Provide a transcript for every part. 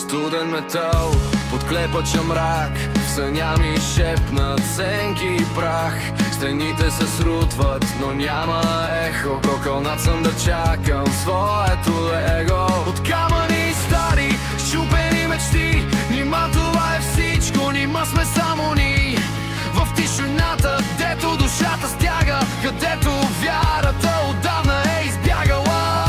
Студен метал, подклепача мрак, в съня ми шепнат сенки и прах. Стените се срутват, но няма ехо. Прокълнат съм да чакам своето его. От камъни стари, щупени мечти. Нима това е всичко, нима сме само ни. В тишината, дето душата стяга, където вярата отдавна е избягала.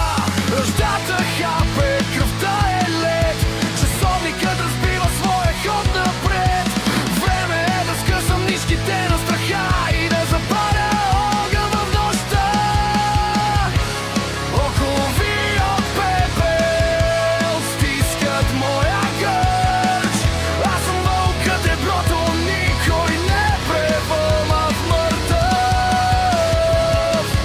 Ръждата хапе, кръвта е лед, часовникът разбива своя ход напред. Време е да скъсам нишките на страха и да запаля огън в нощта. Окови от пепел стискат моя гърч. Аз съм вълкът, еброто, никой не превърна в мъртъв.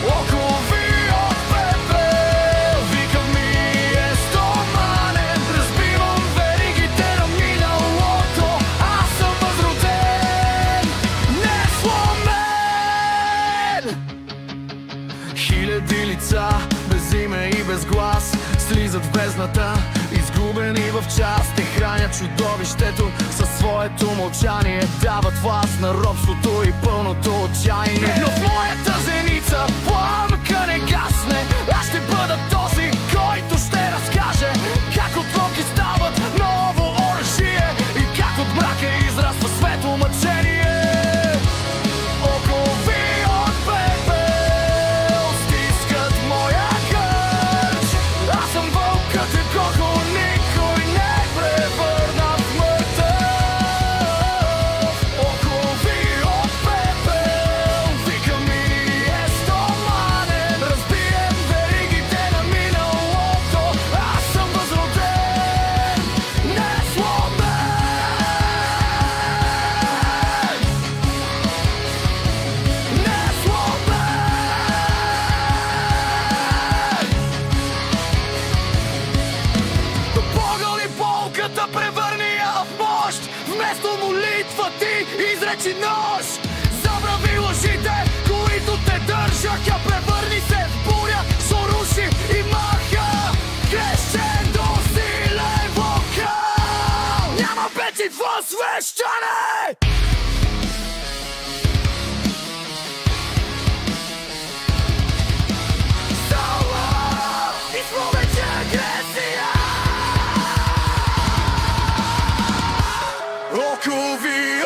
Окови от пепел, викът ми е стоманен. Разбивам веригите на миналото. Аз съм възроден, несломен. Хиляди лица, без име и без глас, слизат в бездната, изгубени в час. Те хранят чудовището със своето мълчание, дават власт на робството и пълното отчаяние. Но в моята зеница пламъка не гасне. Аз ще бъда този, който ще разкаже как от локи стават ново оръжие и как от мрака израства светло мъчение. Окови от пепел стискат моя гърч. Аз съм вълкът, егото, никой не превърна в мъртъв. Окови от пепел, вика ми е стоманен. Разбием веригите на миналото. Аз съм възроден, несломен. Да погълни болката, превърни я в мощ. Вместо молитва ти изречи нож. Забрави лъжите, които те държаха. Превърни се в буря, соруши и маха. Крещендо, силен вокал. Няма печит в освещане. Сала и с повече агресия. Окови